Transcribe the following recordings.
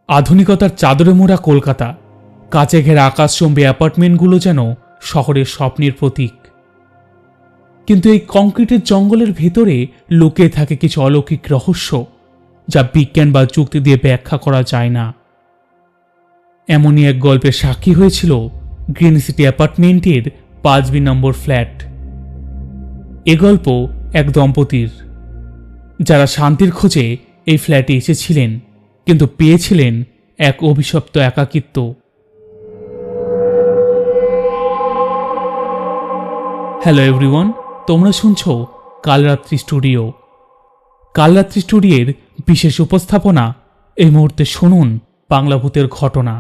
আধুনিকতার চাদরে মোড়া কলকাতা, কাছে ঘেরা আকাশচুম্বী অ্যাপার্টমেন্টগুলো যেন শহরের স্বপ্নের প্রতীক। কিন্তু এই কংক্রিটের জঙ্গলের ভেতরে লুকিয়ে থাকে কিছু অলৌকিক রহস্য, যা বিজ্ঞান বা যুক্তি দিয়ে ব্যাখ্যা করা যায় না। এমনই এক গল্পের সাক্ষী হয়েছিল গ্রিন সিটি অ্যাপার্টমেন্টের 5B নম্বর ফ্ল্যাট। এ গল্প এক দম্পতির, যারা শান্তির খোঁজে এই ফ্ল্যাটে এসেছিলেন, কিন্তু পেয়েছিলেন এক অভিশপ্ত একাকিত্ব। হ্যালো এভরিওয়ান, তোমরা শুনছো কালরাত্রি স্টুডিও। কালরাত্রি স্টুডিওর বিশেষ উপস্থাপনা। এই মুহূর্তে শুনুন বাংলা ভূতের ঘটনা।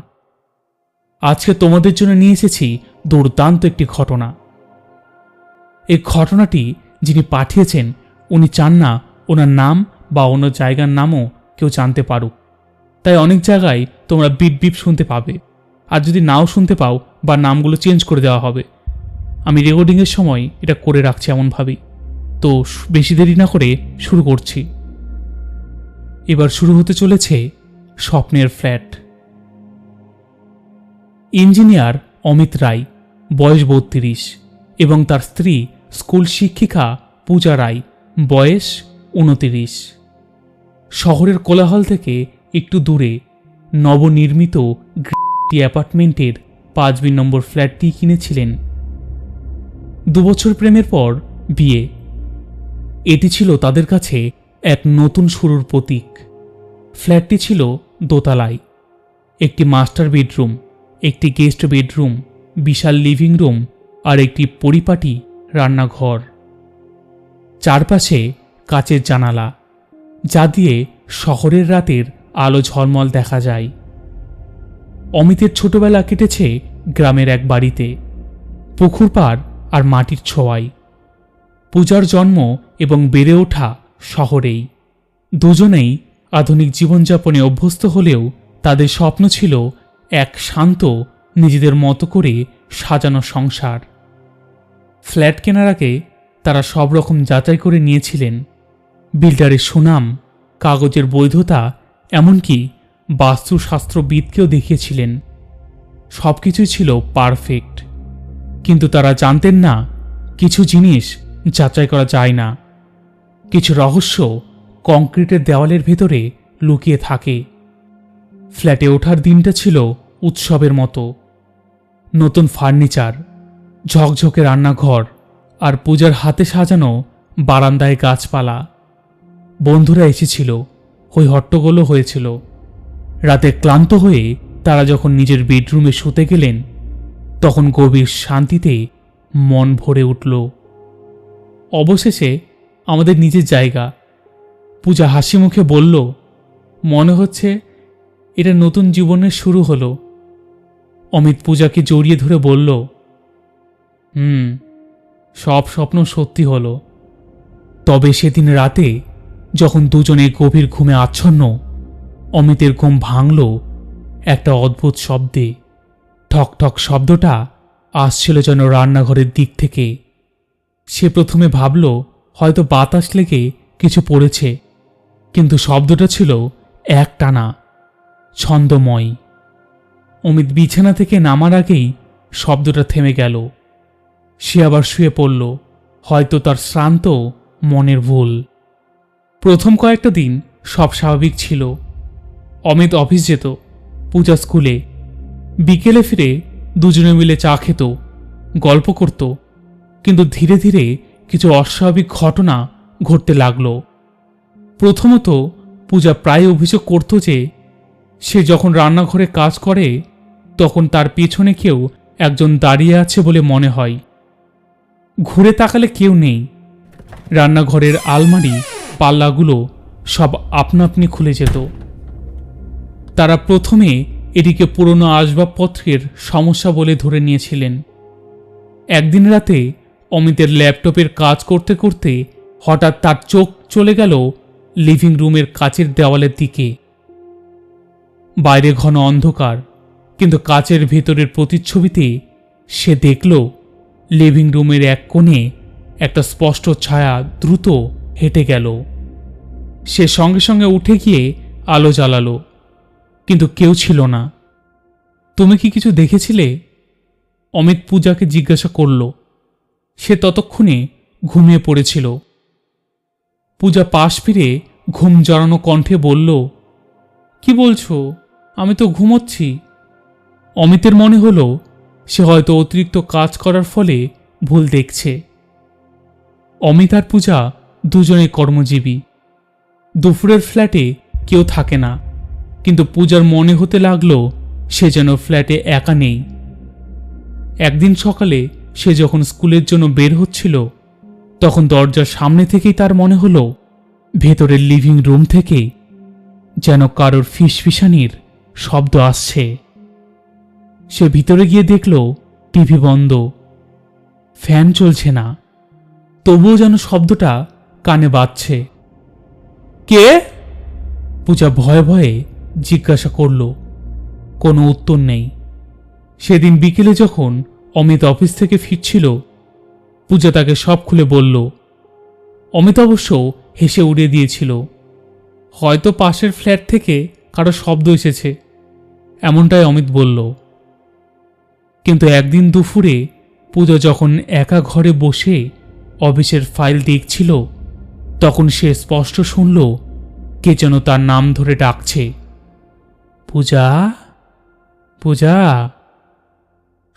আজকে তোমাদের জন্য নিয়ে এসেছি দুর্দান্ত একটি ঘটনা। এই ঘটনাটি যিনি পাঠিয়েছেন, উনি চান না ওনার নাম বা অন্য জায়গার নামও কেউ জানতে পারুক। তাই অনেক জায়গায় তোমরা বিপ বিপ শুনতে পাবে, আর যদি নাও শুনতে পাও বা নামগুলো চেঞ্জ করে দেওয়া হবে। আমি রেকর্ডিংয়ের সময় এটা করে রাখছি এমনভাবেই। তো বেশি দেরি না করে শুরু করছি। এবার শুরু হতে চলেছে স্বপ্নের ফ্ল্যাট। ইঞ্জিনিয়ার অমিত রায়, বয়স 32, এবং তার স্ত্রী স্কুল শিক্ষিকা পূজা রায়, বয়স 29। শহরের কোলাহল থেকে একটু দূরে নবনির্মিত অ্যাপার্টমেন্টের 5B নম্বর ফ্ল্যাটটি কিনেছিলেন। 2 বছর প্রেমের পর বিয়ে। এটি ছিল তাদের কাছে এক নতুন শুরুর প্রতীক। ফ্ল্যাটটি ছিল দোতলায়। একটি মাস্টার বেডরুম, একটি গেস্ট বেডরুম, বিশাল লিভিং রুম আর একটি পরিপাটি রান্নাঘর। চারপাশে কাচের জানালা, যা দিয়ে শহরের রাতের আলো ঝলমল দেখা যায়। অমিতের ছোটবেলা কেটেছে গ্রামের এক বাড়িতে, পুকুর পাড় আর মাটির ছোঁয়ায়। পূজার জন্ম এবং বেড়ে ওঠা শহরেই। দুজনেই আধুনিক জীবনযাপনে অভ্যস্ত হলেও তাদের স্বপ্ন ছিল এক শান্ত, নিজেদের মতো করে সাজানো সংসার। ফ্ল্যাট কেনার আগে তারা সব রকম যাচাই করে নিয়েছিলেন। বিল্ডারের সুনাম, কাগজের বৈধতা, এমনকি বাস্তুশাস্ত্রবিদকেও দেখিয়েছিলেন। সব কিছুই ছিল পারফেক্ট। কিন্তু তারা জানতেন না, কিছু জিনিস যাচাই করা যায় না। কিছু রহস্য কংক্রিটের দেওয়ালের ভেতরে লুকিয়ে থাকে। ফ্ল্যাটে ওঠার দিনটা ছিল উৎসবের মতো। নতুন ফার্নিচার, ঝকঝকে রান্নাঘর আর পূজার হাতে সাজানো বারান্দায় গাছপালা। বন্ধুরা এসেছিল, হই হট্টগোলও হয়েছিল। রাতে ক্লান্ত হয়ে তারা যখন নিজের বেডরুমে শুতে গেলেন, তখন গভীর শান্তিতে মন ভরে উঠল। অবশেষে আমাদের নিজের জায়গা। পূজা হাসি মুখে বলল, মনে হচ্ছে এটা নতুন জীবনের শুরু হলো। অমিত পূজাকে জড়িয়ে ধরে বলল, সব স্বপ্ন সত্যি হলো। তবে সেদিন রাতে যখন দুজনে গভীর ঘুমে আচ্ছন্ন, অমিতের ঘুম ভাঙল একটা অদ্ভুত শব্দে। ঠক ঠক শব্দটা আসছিল যেন রান্নাঘরের দিক থেকে। সে প্রথমে ভাবল হয়তো বাতাস লেগে কিছু পড়েছে, কিন্তু শব্দটা ছিল একটানা, ছন্দময়। অমিত বিছানা থেকে নামার আগেই শব্দটা থেমে গেল। সে আবার শুয়ে পড়ল, হয়তো তার শ্রান্ত মনের ভুল। প্রথম কয়েকটা দিন সব স্বাভাবিক ছিল। অমিত অফিস যেত, পূজা স্কুলে। বিকেলে ফিরে দুজনে মিলে চা খেত, গল্প করত। কিন্তু ধীরে ধীরে কিছু অস্বাভাবিক ঘটনা ঘটতে লাগলো। প্রথমত, পূজা প্রায় অভিযোগ করত যে সে যখন রান্নাঘরে কাজ করে, তখন তার পেছনে কেউ একজন দাঁড়িয়ে আছে বলে মনে হয়। ঘুরে তাকালে কেউ নেই। রান্নাঘরের আলমারি, পাল্লাগুলো সব আপনা আপনি খুলে যেত। তারা প্রথমে এটিকে পুরনো আসবাবপত্রের সমস্যা বলে ধরে নিয়েছিলেন। একদিন রাতে অমিতের ল্যাপটপের কাজ করতে করতে হঠাৎ তার চোখ চলে গেল লিভিং রুমের কাচের দেওয়ালের দিকে। বাইরে ঘন অন্ধকার, কিন্তু কাচের ভেতরের প্রতিচ্ছবিতে সে দেখল লিভিং রুমের এক কোণে একটা স্পষ্ট ছায়া দ্রুত হেঁটে গেল। সে সঙ্গে সঙ্গে উঠে গিয়ে আলো জ্বালালো। কিন্তু কেউ ছিল না। তুমি কি কিছু দেখেছিলে? অমিত পূজাকে জিজ্ঞাসা করল। সে ততক্ষণে ঘুমিয়ে পড়েছিল। পূজা পাশ ফিরে ঘুম জড়ানো কণ্ঠে বলল, কি বলছো? আমি তো ঘুমোচ্ছি। অমিতের মনে হলো সে হয়তো অতিরিক্ত কাজ করার ফলে ভুল দেখছে। অমিত আর পূজা দুজনেই কর্মজীবী। দুপুরের ফ্ল্যাটে কেউ থাকে না, কিন্তু পূজার মনে হতে লাগলো সে যেন ফ্ল্যাটে একা নেই। একদিন সকালে সে যখন স্কুলের জন্য বের হচ্ছিল, তখন দরজার সামনে থেকেই তার মনে হলো ভেতরের লিভিং রুম থেকে যেন কারোর ফিসফিসানির শব্দ আসছে। সে ভিতরে গিয়ে দেখল টিভি বন্ধ, ফ্যান চলছে না, তবুও যেন শব্দটা কানে বাজছে। কে? পূজা ভয়ে ভয়ে জিজ্ঞাসা করল। কোনো উত্তর নেই। সেদিন বিকেলে যখন অমিত অফিস থেকে ফিরছিল, পূজা তাকে সব খুলে বলল। অমিত অবশ্য হেসে উড়িয়ে দিয়েছিল। হয়তো পাশের ফ্ল্যাট থেকে কারো শব্দ এসেছে, এমনটাই অমিত বলল। কিন্তু একদিন দুপুরে পূজা যখন একা ঘরে বসে অফিসের ফাইল দেখছিল, তখন সে স্পষ্ট শুনল কে যেন তার নাম ধরে ডাকছে, পূজা, পূজা।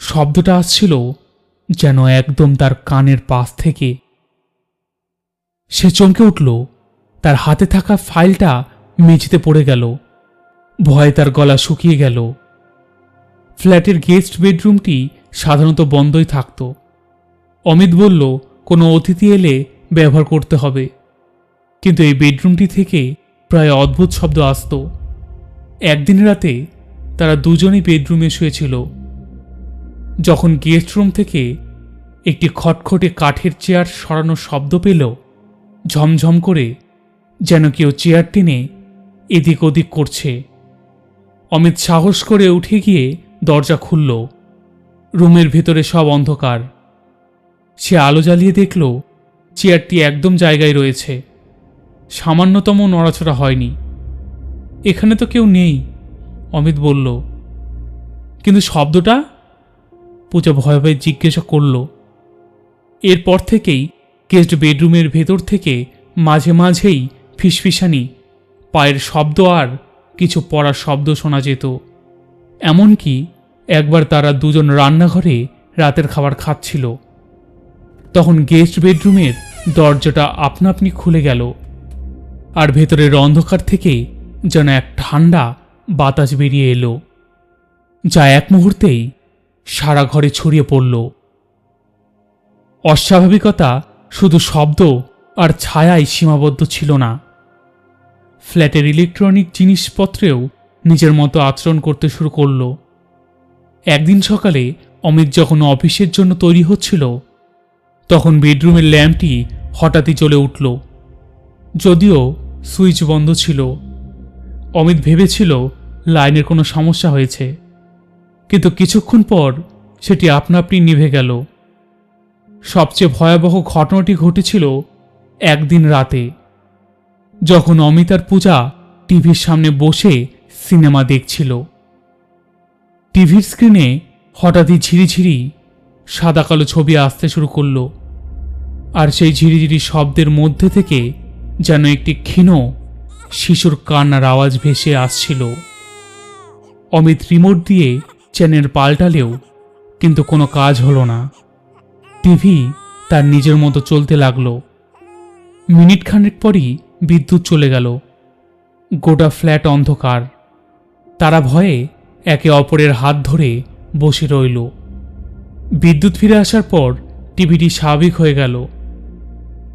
শব্দটা আসছিল যেন একদম তার কানের পাশ থেকে। সে চমকে উঠল। তার হাতে থাকা ফাইলটা মেঝেতে পড়ে গেল। ভয়ে তার গলা শুকিয়ে গেল। ফ্ল্যাটের গেস্ট বেডরুমটি সাধারণত বন্ধই থাকত। অমিত বলল কোনো অতিথি এলে ব্যবহার করতে হবে, কিন্তু এই বেডরুমটি থেকে প্রায় অদ্ভুত শব্দ আসত। একদিন রাতে তারা দুজনেই বেডরুমে শুয়েছিল, যখন গেস্ট রুম থেকে একটি খটখটে কাঠের চেয়ার সরানোর শব্দ পেল, ঝমঝম করে, যেন কেউ চেয়ার টেনে এদিক ওদিক করছে। অমিত সাহস করে উঠে গিয়ে দরজা খুলল। রুমের ভেতরে সব অন্ধকার। সে আলো জ্বালিয়ে দেখল চেয়ারটি একদম জায়গায় রয়েছে, সামান্যতম নড়াচড়া হয়নি। এখানে তো কেউ নেই, অমিত বলল। কিন্তু শব্দটা? পূজা ভয়ে ভয়ে জিজ্ঞাসা করল। এরপর থেকেই গেস্ট বেডরুমের ভেতর থেকে মাঝে মাঝেই ফিসফিসানি, পায়ের শব্দ আর কিছু পড়ার শব্দ শোনা যেত। এমনকি একবার তারা দুজন রান্নাঘরে রাতের খাবার খাচ্ছিল, তখন গেস্ট বেডরুমের দরজাটা আপনা আপনি খুলে গেল, আর ভেতরের অন্ধকার থেকে যেন এক ঠান্ডা বাতাস বেরিয়ে এলো, যা এক মুহূর্তেই সারা ঘরে ছড়িয়ে পড়ল। অস্বাভাবিকতা শুধু শব্দ আর ছায়ায় সীমাবদ্ধ ছিল না। ফ্ল্যাটের ইলেকট্রনিক জিনিসপত্রেও নিজের মতো আচরণ করতে শুরু করল। একদিন সকালে অমিত যখন অফিসের জন্য তৈরি হচ্ছিল, তখন বেডরুমের ল্যাম্পটি হঠাৎই জ্বলে উঠল, যদিও সুইচ বন্ধ ছিল। অমিত ভেবেছিল লাইনের কোনো সমস্যা হয়েছে, কিন্তু কিছুক্ষণ পর সেটি আপনা আপনি নিভে গেল। সবচেয়ে ভয়াবহ ঘটনাটি ঘটেছিল একদিন রাতে, যখন অমিত আর পূজা টিভির সামনে বসে সিনেমা দেখছিল। টিভির স্ক্রিনে হঠাৎই ঝিরিঝিরি সাদা কালো ছবি আসতে শুরু করল, আর সেই ঝিরিঝিরি শব্দের মধ্যে থেকে যেন একটি ক্ষীণ শিশুর কান্নার আওয়াজ ভেসে আসছিল। অমিত রিমোট দিয়ে চ্যানেল পাল্টালেও কিন্তু কোনো কাজ হলো না। টিভি তার নিজের মতো চলতে লাগলো। মিনিট খানেক পরই বিদ্যুৎ চলে গেল। গোটা ফ্ল্যাট অন্ধকার। তারা ভয়ে একে অপরের হাত ধরে বসে রইল। বিদ্যুৎ ফিরে আসার পর টিভিটি স্বাভাবিক হয়ে গেল,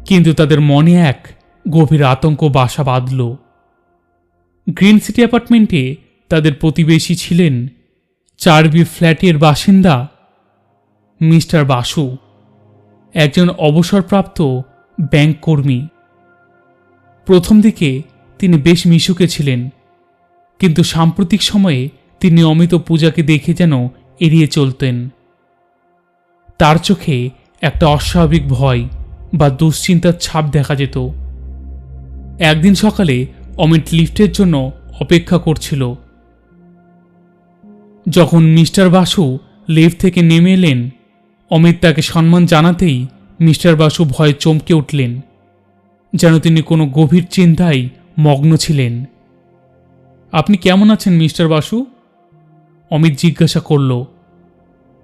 কিন্তু তাদের মনে এক গভীর আতঙ্ক বাসা বাঁধল। গ্রিন সিটি অ্যাপার্টমেন্টে তাদের প্রতিবেশী ছিলেন 4B ফ্ল্যাটের বাসিন্দা মিস্টার বাসু, একজন অবসরপ্রাপ্ত ব্যাংক কর্মী। প্রথম দিকে তিনি বেশ মিশুকে ছিলেন, কিন্তু সাম্প্রতিক সময়ে তিনি অমিত পূজাকে দেখে যেন এড়িয়ে চলতেন। তার চোখে একটা অস্বাভাবিক ভয় বা দুশ্চিন্তার ছাপ দেখা যেত। একদিন সকালে অমিত লিফটের জন্য অপেক্ষা করছিল, যখন মিস্টার বাসু লিফট থেকে নেমে এলেন, অমিত তাকে সম্মান জানাতেই মিস্টার বাসু ভয়ে চমকে উঠলেন, যেন তিনি কোনো গভীর চিন্তায় মগ্ন ছিলেন। আপনি কেমন আছেন মিস্টার বাসু? অমিত জিজ্ঞাসা করল।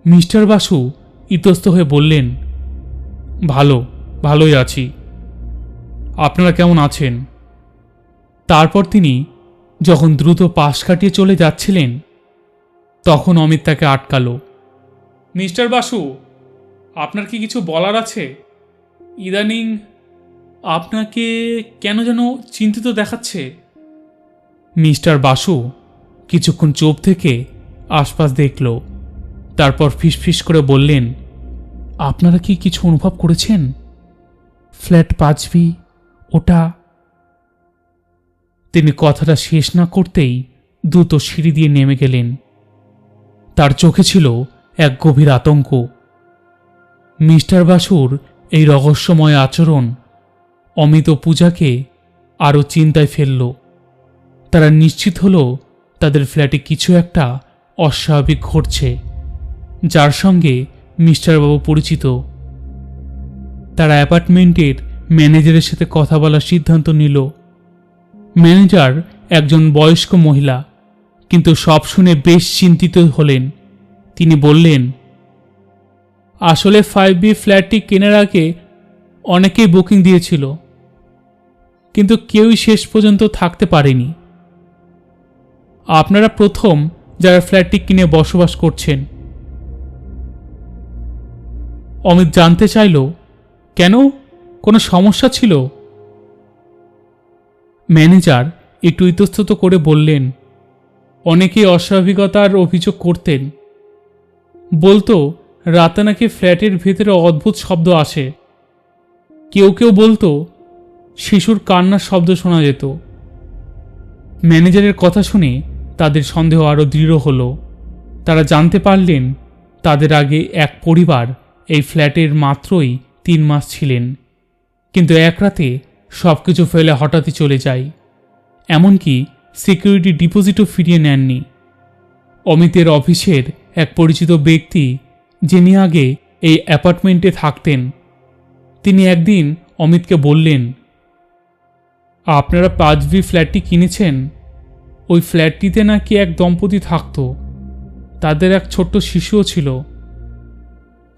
মিস্টার বাসু ইতস্ত হয়ে বললেন, ভালোই আছি। আপনারা কেমন আছেন? তারপর তিনি যখন দ্রুত পাশ কাটিয়ে চলে যাচ্ছিলেন, তখন অমিত তাকে আটকালো। মিস্টার বাসু, আপনার কি কিছু বলার আছে? ইদানিং আপনাকে কেন যেন চিন্তিত দেখাচ্ছে। মিস্টার বাসু কিছুক্ষণ চুপ থেকে আশপাশ দেখল, তারপর ফিসফিস করে বললেন, আপনারা কি কিছু অনুভব করেছেন? ফ্ল্যাট 5B, ওটা। তিনি কথাটা শেষ না করতেই দ্রুত সিঁড়ি দিয়ে নেমে গেলেন। তার চোখে ছিল এক গভীর আতঙ্ক। মিস্টার বাসুর এই রহস্যময় আচরণ অমিত ও পূজাকে আরও চিন্তায় ফেলল। তারা নিশ্চিত হল তাদের ফ্ল্যাটে কিছু একটা অস্বাভাবিক ঘটছে, যার সঙ্গে মিস্টারবাবু পরিচিত। তারা অ্যাপার্টমেন্টের ম্যানেজারের সাথে কথা বলার সিদ্ধান্ত নিল। ম্যানেজার একজন বয়স্ক মহিলা, কিন্তু সব শুনে বেশ চিন্তিত হলেন। তিনি বললেন, আসলে 5B ফ্ল্যাটটি কেনার আগে অনেকেই বুকিং দিয়েছিল, কিন্তু কেউই শেষ পর্যন্ত থাকতে পারেনি। আপনারা প্রথম যারা ফ্ল্যাটটি কিনে বসবাস করছেন। অমিত জানতে চাইল, কেন, কোনো সমস্যা ছিল? ম্যানেজার একটু ইতস্তত করে বললেন, অনেকেই অস্বাভাবিকতার অভিযোগ করতেন। বলতো রাতে নাকি ফ্ল্যাটের ভেতরে অদ্ভুত শব্দ আসে। কেউ বলতো শিশুর কান্নার শব্দ শোনা যেত। ম্যানেজারের কথা শুনে তাদের সন্দেহ আরও দৃঢ় হলো। তারা জানতে পারলেন তাদের আগে এক পরিবার এই ফ্ল্যাটের মাত্রই 3 মাস ছিলেন, কিন্তু এক রাতে সব কিছু ফেলে হঠাৎই চলে যায়। এমনকি সিকিউরিটি ডিপোজিটও ফিরিয়ে নেননি। অমিতের অফিসের এক পরিচিত ব্যক্তি, যিনি আগে এই অ্যাপার্টমেন্টে থাকতেন, তিনি একদিন অমিতকে বললেন, আপনারা 5B ফ্ল্যাটটি কিনেছেন, ওই ফ্ল্যাটটিতে নাকি এক দম্পতি থাকত, তাদের এক ছোট্ট শিশুও ছিল।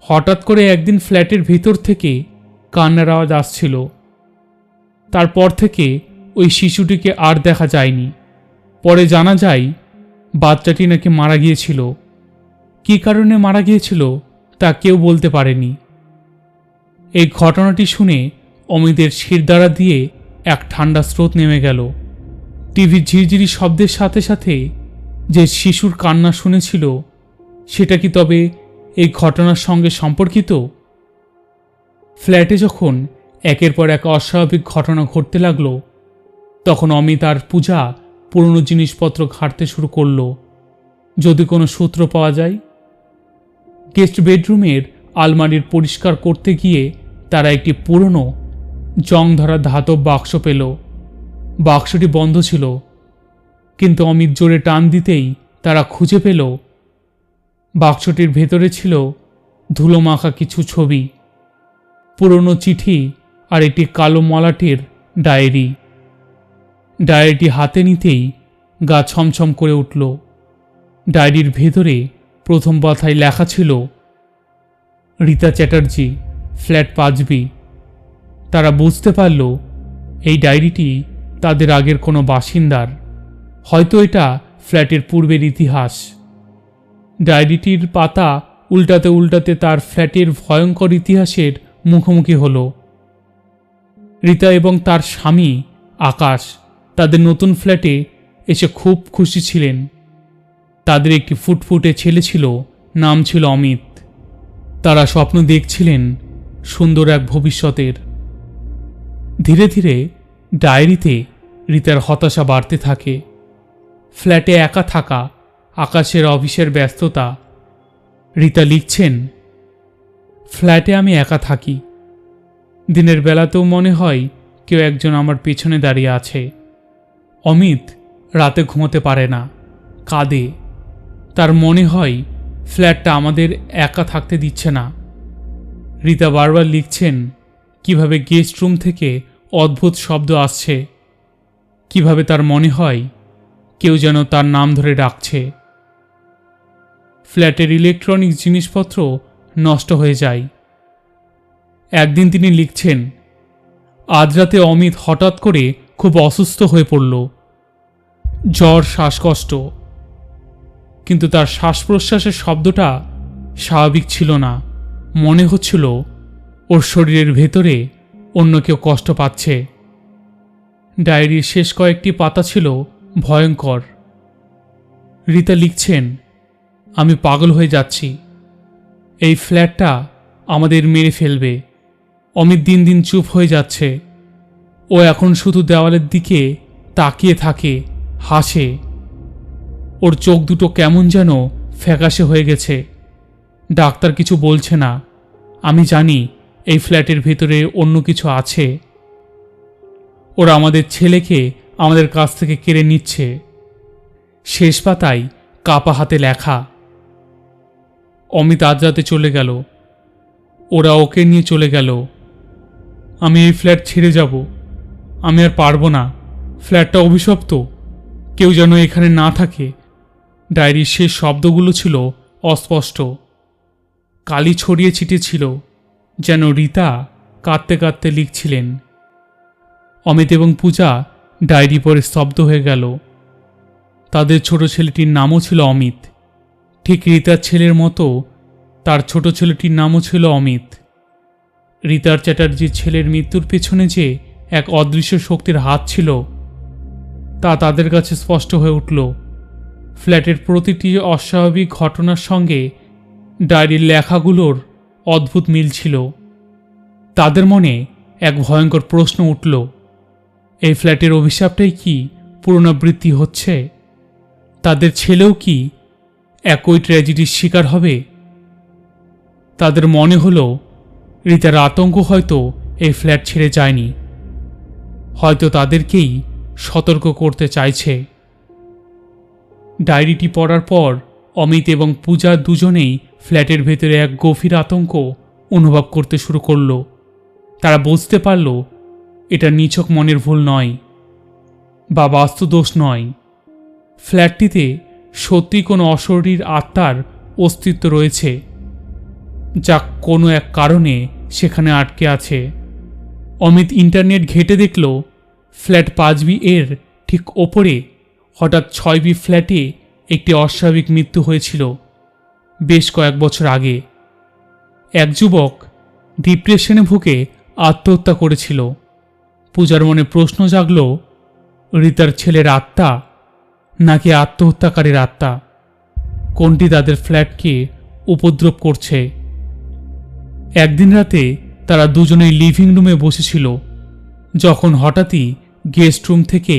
হঠাৎ করে একদিন ফ্ল্যাটের ভিতর থেকে কান্নার আওয়াজ আসছিল। তারপর থেকে ওই শিশুটিকে আর দেখা যায়নি। পরে জানা যায় বাচ্চাটি নাকি মারা গিয়েছিল। কী কারণে মারা গিয়েছিল তা কেউ বলতে পারেনি। এই ঘটনাটি শুনে অমিতের শিরদাঁড়া দিয়ে এক ঠান্ডা স্রোত নেমে গেল। টিভির ঝিরঝিরি শব্দের সাথে সাথে যে শিশুর কান্না শুনেছিল, সেটা কি তবে এই ঘটনার সঙ্গে সম্পর্কিত? ফ্ল্যাটে যখন একের পর এক অস্বাভাবিক ঘটনা ঘটতে লাগলো, তখন অমিত আর পূজা পুরনো জিনিসপত্র ঘাঁটতে শুরু করল, যদি কোনো সূত্র পাওয়া যায়। গেস্ট বেডরুমের আলমারির পরিষ্কার করতে গিয়ে তারা একটি পুরনো জং ধরা ধাতব বাক্স পেল। বাক্সটি বন্ধ ছিল, কিন্তু অমিত জোরে টান দিতেই তারা খুঁজে পেল বাক্সটির ভেতরে ছিল ধুলো মাখা কিছু ছবি, পুরনো চিঠি আর একটি কালো মলাটের ডায়েরি। ডায়েরিটি হাতে নিতেই গা ছমছম করে উঠল। ডায়েরির ভেতরে প্রথম পাতায় লেখা ছিল, রীতা চ্যাটার্জি, ফ্ল্যাট 5B। তারা বুঝতে পারল এই ডায়েরিটি তাদের আগের কোনো বাসিন্দার, হয়তো এটা ফ্ল্যাটের পূর্বের ইতিহাস। ডায়েরিটির পাতা উল্টাতে উল্টাতে তার ফ্ল্যাটের ভয়ঙ্কর ইতিহাসের মুখোমুখি হল। রীতা এবং তার স্বামী আকাশ তাদের নতুন ফ্ল্যাটে এসে খুব খুশি ছিলেন। তাদের একটি ফুটফুটে ছেলে ছিল, নাম ছিল অমিত। তারা স্বপ্ন দেখছিলেন সুন্দর এক ভবিষ্যতের। ধীরে ধীরে ডায়েরিতে রীতার হতাশা বাড়তে থাকে। ফ্ল্যাটে একা থাকা, আকাশের অফিসের ব্যস্ততা। রীতা লিখছেন, ফ্ল্যাটে আমি একা থাকি। দিনের বেলাতেও মনে হয় কেউ একজন আমার পেছনে দাঁড়িয়ে আছে। অমিত রাতে ঘুমোতে পারে না, কাঁদে। তার মনে হয় ফ্ল্যাটটা আমাদের একা থাকতে দিচ্ছে না। রীতা বারবার লিখছেন কিভাবে গেস্ট রুম থেকে অদ্ভুত শব্দ আসছে, কিভাবে তার মনে হয় কেউ যেন তার নাম ধরে ডাকছে। ফ্ল্যাটের ইলেকট্রনিক জিনিসপত্র নষ্ট হয়ে যায়। একদিন তিনি লিখছেন, আজ রাতে অমিত হঠাৎ করে খুব অসুস্থ হয়ে পড়ল, জ্বর, শ্বাসকষ্ট, কিন্তু তার শ্বাস প্রশ্বাসের শব্দটা স্বাভাবিক ছিল না। মনে হচ্ছিল ওর শরীরের ভেতরে অন্য কেউ কষ্ট পাচ্ছে। ডায়েরির শেষ কয়েকটি পাতা ছিল ভয়ঙ্কর। রীতা লিখছেন, আমি পাগল হয়ে যাচ্ছি, এই ফ্ল্যাটটা আমাদের মেরে ফেলবে। অমিত দিন দিন চুপ হয়ে যাচ্ছে। ও এখন শুধু দেওয়ালের দিকে তাকিয়ে থাকে, হাসে। ওর চোখ দুটো কেমন যেন ফ্যাকাশে হয়ে গেছে। ডাক্তার কিছু বলছে না। আমি জানি এই ফ্ল্যাটের ভেতরে অন্য কিছু আছে। ওরা আমাদের ছেলেকে আমাদের কাছ থেকে কেড়ে নিচ্ছে। শেষ পাতায় কাপা হাতে লেখা, অমিত আজ রাতে চলে গেল, ওরা ওকে নিয়ে চলে গেল। আমি এই ফ্ল্যাট ছেড়ে যাব, আমি আর পারবো না। ফ্ল্যাটটা অভিশপ্ত, কেউ যেন এখানে না থাকে। ডায়েরির শেষ শব্দগুলো ছিল অস্পষ্ট, কালি ছড়িয়ে ছিটিয়ে ছিল, যেন রীতা কাঁদতে কাঁদতে লিখছিলেন। অমিত এবং পূজা ডায়েরি পড়ে স্তব্ধ হয়ে গেল। তাদের ছোট ছেলেটির নামও ছিল অমিত। ঠিক রীতার ছেলের মতো তার ছোট ছেলেটির নামও ছিল অমিত। রীতার চ্যাটার্জির ছেলের মৃত্যুর পেছনে যে এক অদৃশ্য শক্তির হাত ছিল তা তাদের কাছে স্পষ্ট হয়ে উঠল। ফ্ল্যাটের প্রতিটি অস্বাভাবিক ঘটনার সঙ্গে ডায়েরির লেখাগুলোর অদ্ভুত মিল ছিল। তাদের মনে এক ভয়ঙ্কর প্রশ্ন উঠল, এই ফ্ল্যাটের অভিশাপটাই কি পুনরাবৃত্তি হচ্ছে? তাদের ছেলেও কি একই ট্র্যাজেডির শিকার হবে? তাদের মনে হলো রীতার আতঙ্ক হয়তো এই ফ্ল্যাট ছেড়ে যায়নি, হয়তো তাদেরকেই সতর্ক করতে চাইছে। ডায়েরিটি পড়ার পর অমিত এবং পূজা দুজনেই ফ্ল্যাটের ভেতরে এক গভীর আতঙ্ক অনুভব করতে শুরু করল। তারা বুঝতে পারল এটা নিছক মনের ভুল নয় বা বাস্তুদোষ নয়। ফ্ল্যাটটিতে সত্যি কোনো অশরীর আত্মার অস্তিত্ব রয়েছে, যা কোনো এক কারণে সেখানে আটকে আছে। অমিত ইন্টারনেট ঘেঁটে দেখল ফ্ল্যাট 5B এর ঠিক ওপরে হঠাৎ 6B ফ্ল্যাটে একটি অস্বাভাবিক মৃত্যু হয়েছিল বেশ কয়েক বছর আগে। এক যুবক ডিপ্রেশনে ভুগে আত্মহত্যা করেছিল। পূজার মনে প্রশ্ন জাগল, রীতার ছেলের আত্মা নাকি আত্মহত্যাকারীর আত্মা? কোনটি তাদের ফ্ল্যাটকে উপদ্রব করছে? একদিন রাতে তারা দুজনেই লিভিং রুমে বসেছিল যখন হঠাৎই গেস্ট রুম থেকে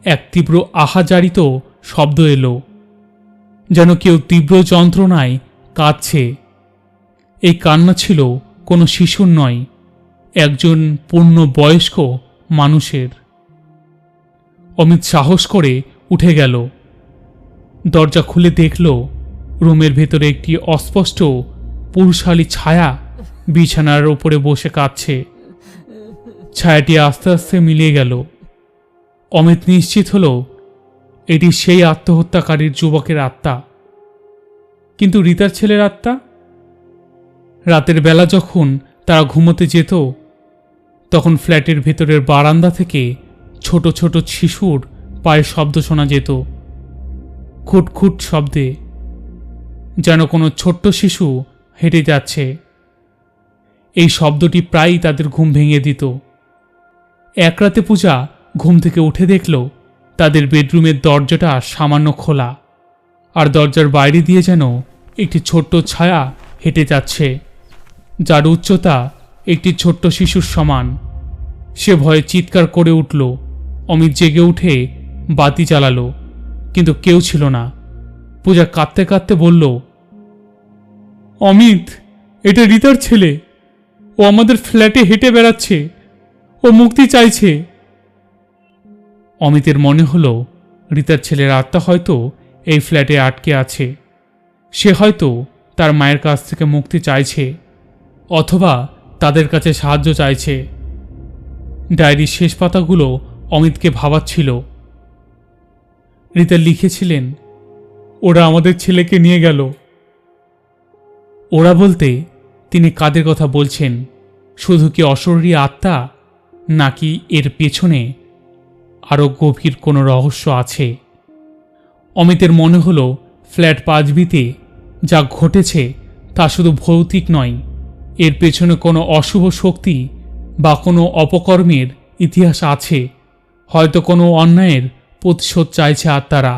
এক তীব্র আহাজারিত শব্দ এলো, যেন কেউ তীব্র যন্ত্রণায় কাঁদছে। এই কান্না ছিল কোনো শিশুর নয়, একজন পূর্ণবয়স্ক মানুষের। অমিত সাহস করে উঠে গেল। দরজা খুলে দেখল রুমের ভেতরে একটি অস্পষ্ট পুরুষালী ছায়া বিছানার উপরে বসে কাঁদছে। ছায়াটি আস্তে আস্তে মিলিয়ে গেল। অমিত নিশ্চিত হল এটি সেই আত্মহত্যাকারীর যুবকের আত্মা। কিন্তু রীতার ছেলের আত্মা? রাতের বেলা যখন তারা ঘুমোতে যেত তখন ফ্ল্যাটের ভেতরের বারান্দা থেকে ছোট ছোট শিশুর পায়ের শব্দ শোনা যেত, খুটখুট শব্দে, যেন কোনো ছোট্ট শিশু হেঁটে যাচ্ছে। এই শব্দটি প্রায়ই তাদের ঘুম ভেঙে দিত। এক রাতে পূজা ঘুম থেকে উঠে দেখল তাদের বেডরুমের দরজাটা সামান্য খোলা, আর দরজার বাইরে দিয়ে যেন একটি ছোট্ট ছায়া হেঁটে যাচ্ছে, যার উচ্চতা একটি ছোট্ট শিশুর সমান। সে ভয়ে চিৎকার করে উঠল। অমিত জেগে উঠে বাতি জ্বালালো, কিন্তু কেউ ছিল না। পূজা কাঁদতে কাঁদতে বলল, অমিত, এটা রীতার ছেলে, ও আমাদের ফ্ল্যাটে হেঁটে বেড়াচ্ছে, ও মুক্তি চাইছে। অমিতের মনে হলো রীতার ছেলের আত্মা হয়তো এই ফ্ল্যাটে আটকে আছে, সে হয়তো তার মায়ের কাছ থেকে মুক্তি চাইছে, অথবা তাদের কাছে সাহায্য চাইছে। ডায়েরির শেষ পাতাগুলো অমিতকে ভাবাচ্ছিল। রীতা লিখেছিলেন, ওরা আমাদের ছেলেকে নিয়ে গেল। ওরা বলতে তিনি কাদের কথা বলছেন? শুধু কি অশরীরী আত্মা, নাকি এর পেছনে আরও গভীর কোনো রহস্য আছে? অমিতের মনে হলো ফ্ল্যাট 5বিতে যা ঘটেছে তা শুধু ভৌতিক নয়, এর পেছনে কোনো অশুভ শক্তি বা কোনো অপকর্মের ইতিহাস আছে। হয়তো কোনো অন্যায়ের প্রতিশোধ চাইছে আত্মারা।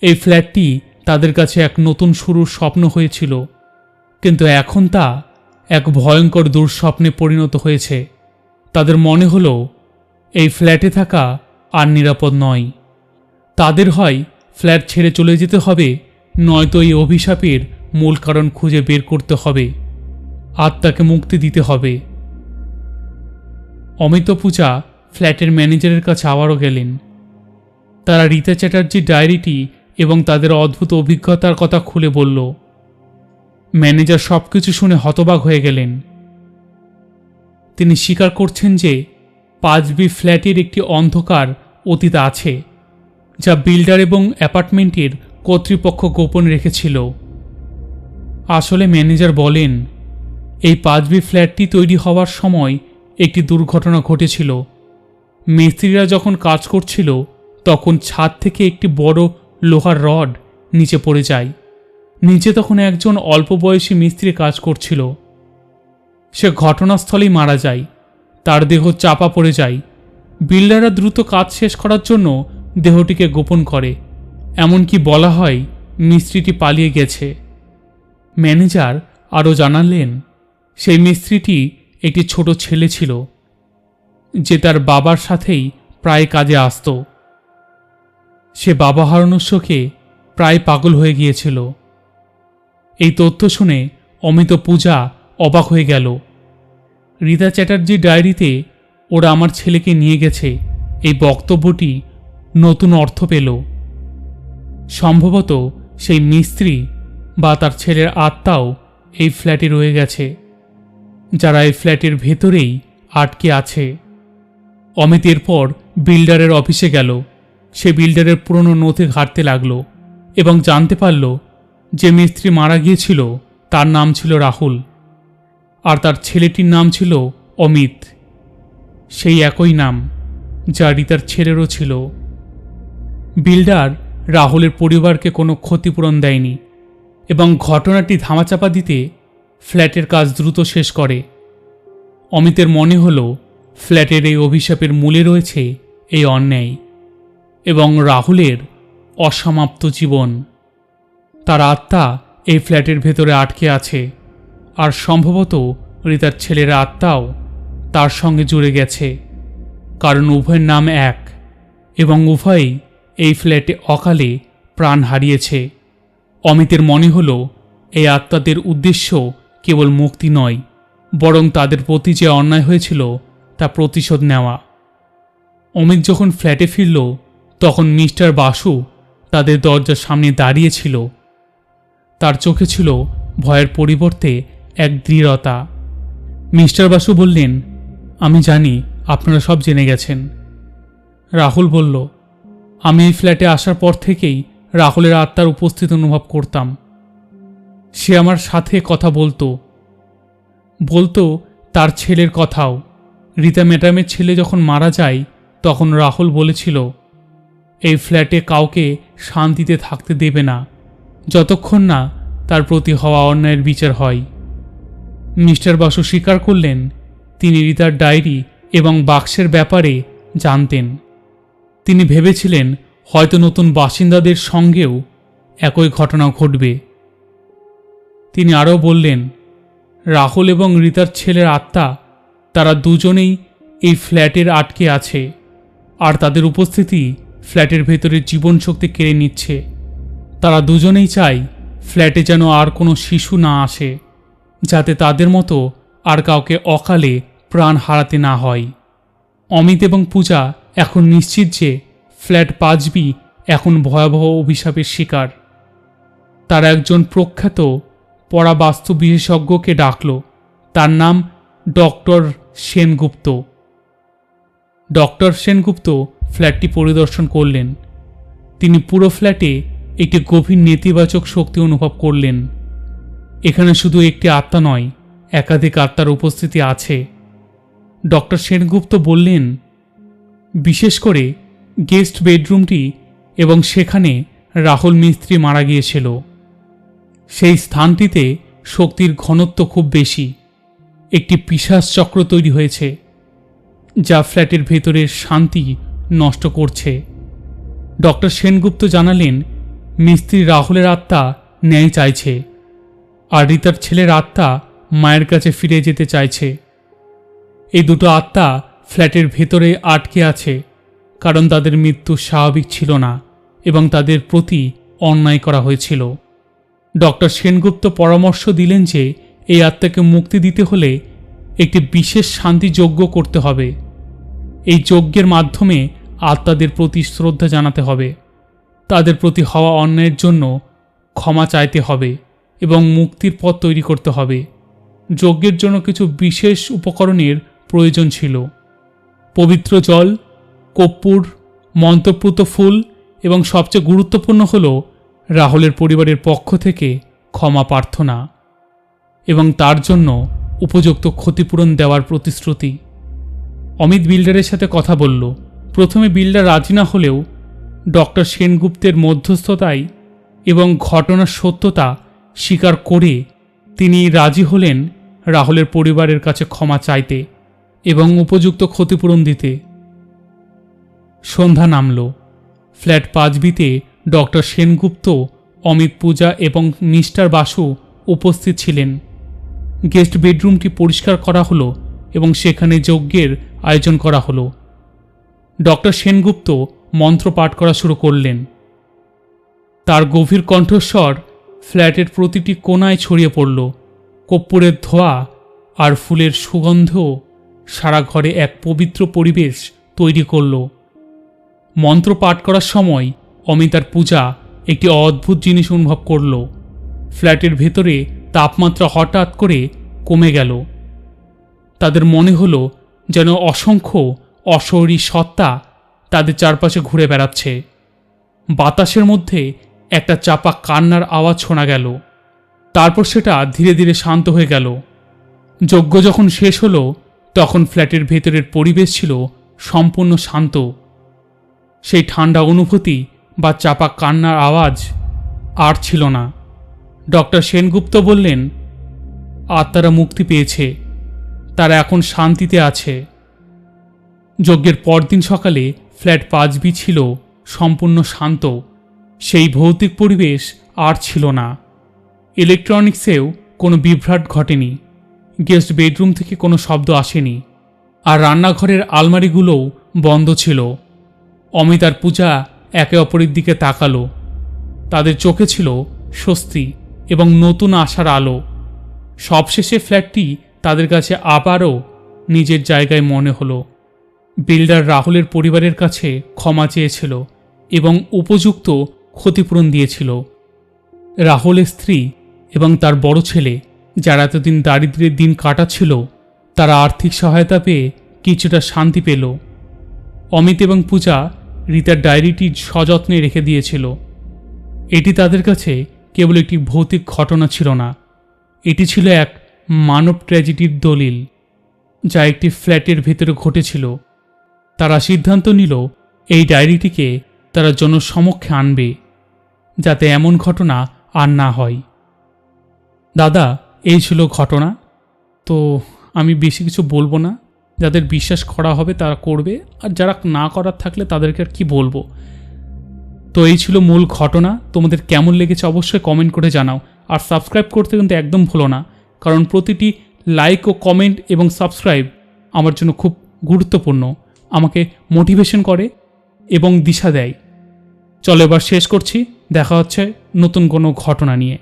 এই ফ্ল্যাটটি তাদের কাছে এক নতুন শুরুর স্বপ্ন হয়েছিল, কিন্তু এখন তা এক ভয়ঙ্কর দুঃস্বপ্নে পরিণত হয়েছে। তাদের মনে হলো এই ফ্ল্যাটে থাকা আর নিরাপদ নয়। তাদের হয় ফ্ল্যাট ছেড়ে চলে যেতে হবে, নয়তো এই অভিশাপের মূল কারণ খুঁজে বের করতে হবে, আত্মাকে মুক্তি দিতে হবে। অমিত পূজা ফ্ল্যাটের ম্যানেজারের কাছে আবারও গেলেন। তারা রীতা চ্যাটার্জির ডায়েরিটি এবং তাদের অদ্ভুত অভিজ্ঞতার কথা খুলে বলল। ম্যানেজার সবকিছু শুনে হতবাক হয়ে গেলেন। তিনি স্বীকার করছেন যে 5বি ফ্ল্যাটের একটি অন্ধকার অতীত আছে, যা বিল্ডার এবং অ্যাপার্টমেন্টের কর্তৃপক্ষ গোপন রেখেছিল। আসলে ম্যানেজার বলেন, এই 5বি ফ্ল্যাটটি তৈরি হওয়ার সময় একটি দুর্ঘটনা ঘটেছিল। মিস্ত্রিরা যখন কাজ করছিল তখন ছাদ থেকে একটি বড় লোহার রড নিচে পড়ে যায়। নিচে তখন একজন অল্প বয়সী মিস্ত্রি কাজ করছিল। সে ঘটনাস্থলেই মারা যায়। তার দেহ চাপা পড়ে যায়। বিল্ডাররা দ্রুত কাজ শেষ করার জন্য দেহটিকে গোপন করে। এমনকি বলা হয় মিস্ত্রিটি পালিয়ে গেছে। ম্যানেজার আরও জানালেন, সেই মিস্ত্রিটি একটি ছোট ছেলে ছিল, যে তার বাবার সাথেই প্রায় কাজে আসত। সে বাবা হারানোর শোকে প্রায় পাগল হয়ে গিয়েছিল। এই তথ্য শুনে অমিত পূজা অবাক হয়ে গেল। রীতা চ্যাটার্জির ডায়েরিতে ওরা আমার ছেলেকে নিয়ে গেছে, এই বক্তব্যটি নতুন অর্থ পেল। সম্ভবত সেই মিস্ত্রি বা তার ছেলের আত্মাও এই ফ্ল্যাটে রয়ে গেছে, যারা এই ফ্ল্যাটের ভেতরেই আটকে আছে। অমিত এরপর বিল্ডারের অফিসে গেল। সে বিল্ডারের পুরনো নথি ঘাঁটতে লাগলো এবং জানতে পারল যে মিস্ত্রি মারা গিয়েছিল তার নাম ছিল রাহুল, আর তার ছেলেটির নাম ছিল অমিত। সেই একই নাম যা রীতার ছেলেরও ছিল। বিল্ডার রাহুলের পরিবারকে কোনো ক্ষতিপূরণ দেয়নি এবং ঘটনাটি ধামাচাপা দিতে ফ্ল্যাটের কাজ দ্রুত শেষ করে। অমিতের মনে হলো ফ্ল্যাটের এই অভিশাপের মূলে রয়েছে এই অন্যায় এবং রাহুলের অসমাপ্ত জীবন। তার আত্মা এই ফ্ল্যাটের ভেতরে আটকে আছে, আর সম্ভবত রীতার ছেলের আত্মাও তার সঙ্গে জুড়ে গেছে, কারণ উভয়ের নাম এক এবং উভয়ই এই ফ্ল্যাটে অকালে প্রাণ হারিয়েছে। অমিতের মনে হলো এই আত্মাদের উদ্দেশ্য কেবল মুক্তি নয়, বরং তাদের প্রতি যে অন্যায় হয়েছিল তা প্রতিশোধ নেওয়া। অমিত যখন ফ্ল্যাটে ফিরল তখন মিস্টার বাসু তাদের দরজার সামনে দাঁড়িয়েছিল। তার চোখে ছিল ভয়ের পরিবর্তে এক দৃঢ়তা। মিস্টার বাসু বললেন, আমি জানি আপনারা সব জেনে গেছেন। রাহুল বলল, আমি এই ফ্ল্যাটে আসার পর থেকেই রাহুলের আত্মার উপস্থিতি অনুভব করতাম। সে আমার সাথে কথা বলতো তার ছেলের কথাও। রীতা ম্যাডামের ছেলে যখন মারা যায় তখন রাহুল বলেছিল, এই ফ্ল্যাটে কাউকে শান্তিতে থাকতে দেবে না যতক্ষণ না তার প্রতি হওয়া অন্যায়ের বিচার হয়। মিস্টার বাসু স্বীকার করলেন তিনি রীতার ডায়েরি এবং বাক্সের ব্যাপারে জানতেন। তিনি ভেবেছিলেন হয়তো নতুন বাসিন্দাদের সঙ্গেও একই ঘটনা ঘটবে। তিনি আরও বললেন, রাহুল এবং রীতার ছেলের আত্মা, তারা দুজনেই এই ফ্ল্যাটের আটকে আছে, আর তাদের উপস্থিতি ফ্ল্যাটের ভেতরের জীবনশক্তি কেড়ে নিচ্ছে। তারা দুজনেই চায় ফ্ল্যাটে যেন আর কোনো শিশু না আসে, যাতে তাদের মতো আর কাউকে অকালে প্রাণ হারাতে না হয়। অমিত এবং পূজা এখন নিশ্চিত যে ফ্ল্যাট 5বি এখন ভয়াবহ অভিশাপের শিকার। তারা একজন প্রখ্যাত পরাবাস্তু বিশেষজ্ঞকে ডাকল। তার নাম ডক্টর সেনগুপ্ত। ডক্টর সেনগুপ্ত ফ্ল্যাটটি পরিদর্শন করলেন। তিনি পুরো ফ্ল্যাটে একটি গভীর নেতিবাচক শক্তি অনুভব করলেন। এখানে শুধু একটি আত্মা নয়, একাধিক আত্মার উপস্থিতি আছে। ডক্টর সেনগুপ্ত বললেন, বিশেষ করে গেস্ট বেডরুমটি এবং সেখানে রাহুল মিস্ত্রি মারা গিয়েছিল, সেই স্থানটিতে শক্তির ঘনত্ব খুব বেশি। একটি পিশাচ চক্র তৈরি হয়েছে যা ফ্ল্যাটের ভেতরের শান্তি নষ্ট করছে। ডক্টর সেনগুপ্ত জানালেন, মিস্ত্রি রাহুলের আত্মা ন্যায় চাইছে, আর রিতার ছেলের আত্মা মায়ের কাছে ফিরে যেতে চাইছে। এই দুটো আত্মা ফ্ল্যাটের ভেতরে আটকে আছে কারণ তাদের মৃত্যু স্বাভাবিক ছিল না এবং তাদের প্রতি অন্যায় করা হয়েছিল। ডক্টর সেনগুপ্ত পরামর্শ দিলেন যে এই আত্মাকে মুক্তি দিতে হলে একটি বিশেষ শান্তি যজ্ঞ করতে হবে। এই যজ্ঞের মাধ্যমে আত্মাদের প্রতি শ্রদ্ধা জানাতে হবে, তাদের প্রতি হওয়া অন্যায়ের জন্য ক্ষমা চাইতে হবে এবং মুক্তির পথ তৈরি করতে হবে। যজ্ঞের জন্য কিছু বিশেষ উপকরণের প্রয়োজন ছিল: পবিত্র জল, কর্পূর, মন্ত্রপ্রুত ফুল এবং সবচেয়ে গুরুত্বপূর্ণ হল রাহুলের পরিবারের পক্ষ থেকে ক্ষমা প্রার্থনা এবং তার জন্য উপযুক্ত ক্ষতিপূরণ দেওয়ার প্রতিশ্রুতি। অমিত বিল্ডারের সাথে কথা বলল। প্রথমে বিল্ডার রাজি না হলেও ডক্টর সেনগুপ্তের মধ্যস্থতায় এবং ঘটনার সত্যতা স্বীকার করে তিনি রাজি হলেন রাহুলের পরিবারের কাছে ক্ষমা চাইতে এবং উপযুক্ত ক্ষতিপূরণ দিতে। সন্ধ্যা নামল। ফ্ল্যাট 5বিতে ডক্টর সেনগুপ্ত, অমিত, পূজা এবং মিস্টার বাসু উপস্থিত ছিলেন। গেস্ট বেডরুমটি পরিষ্কার করা হলো এবং সেখানে যজ্ঞের আয়োজন করা হলো। ডক্টর সেনগুপ্ত মন্ত্র পাঠ করা শুরু করলেন। তার গভীর কণ্ঠস্বর ফ্ল্যাটের প্রতিটি কোণায় ছড়িয়ে পড়ল। কর্পূরের ধোঁয়া আর ফুলের সুগন্ধ সারা ঘরে এক পবিত্র পরিবেশ তৈরি করল। মন্ত্র পাঠ করার সময় অমিত আর পূজা একটি অদ্ভুত জিনিস অনুভব করল। ফ্ল্যাটের ভেতরে তাপমাত্রা হঠাৎ করে কমে গেল। তাদের মনে হলো যেন অসংখ্য অশরীরী সত্তা তাদের চারপাশে ঘুরে বেড়াচ্ছে। বাতাসের মধ্যে একটা চাপা কান্নার আওয়াজ শোনা গেল। তারপর সেটা ধীরে ধীরে শান্ত হয়ে গেল। যজ্ঞ যখন শেষ হলো তখন ফ্ল্যাটের ভেতরের পরিবেশ ছিল সম্পূর্ণ শান্ত। সেই ঠান্ডা অনুভূতি বা চাপা কান্নার আওয়াজ আর ছিল না। ডক্টর সেনগুপ্ত বললেন, আত্মারা মুক্তি পেয়েছে, তারা এখন শান্তিতে আছে। যজ্ঞের পরদিন সকালে ফ্ল্যাট 5বি ছিল সম্পূর্ণ শান্ত। সেই ভৌতিক পরিবেশ আর ছিল না। ইলেকট্রনিক্সেও কোনো বিভ্রাট ঘটেনি। গেস্ট বেডরুম থেকে কোনো শব্দ আসেনি, আর রান্নাঘরের আলমারিগুলোও বন্ধ ছিল। অমিত আর পূজা একে অপরের দিকে তাকালো। তাদের চোখে ছিল স্বস্তি এবং নতুন আশার আলো। সবশেষে ফ্ল্যাটটি তাদের কাছে আবারও নিজের জায়গায় মনে হলো। বিল্ডার রাহুলের পরিবারের কাছে ক্ষমা চেয়েছিল এবং উপযুক্ত ক্ষতিপূরণ দিয়েছিল। রাহুলের স্ত্রী এবং তার বড় ছেলে, যারা এতদিন দারিদ্র্যের দিন কাটাচ্ছিল, তারা আর্থিক সহায়তা পেয়ে কিছুটা শান্তি পেল। অমিত এবং পূজা রিতার ডায়েরিটি সযত্নে রেখে দিয়েছিল। এটি তাদের কাছে কেবল একটি ভৌতিক ঘটনা ছিল না, এটি ছিল এক মানব ট্র্যাজেডির দলিল, যা একটি ফ্ল্যাটের ভেতরে ঘটেছিল। তারা সিদ্ধান্ত নিল এই ডায়েরিটিকে তারা জনসমক্ষে আনবে, যাতে এমন ঘটনা আর না হয়। দাদা, এই ছিল ঘটনা। তো আমি বেশি কিছু বলবো না। যাদের বিশ্বাস করা হবে তারা করবে, আর যারা না করার থাকলে তাদেরকে আর কি বলবো। তো এই ছিল মূল ঘটনা। তোমাদের কেমন লেগেছে অবশ্যই কমেন্ট করে জানাও, আর সাবস্ক্রাইব করতে কিন্তু একদম ভুলো না, কারণ প্রতিটি লাইক ও কমেন্ট এবং সাবস্ক্রাইব আমার জন্য খুব গুরুত্বপূর্ণ, আমাকে মোটিভেশন করে এবং দিশা দেয়। চলো এবার শেষ করছি, দেখা হচ্ছে নতুন কোনো ঘটনা নিয়ে।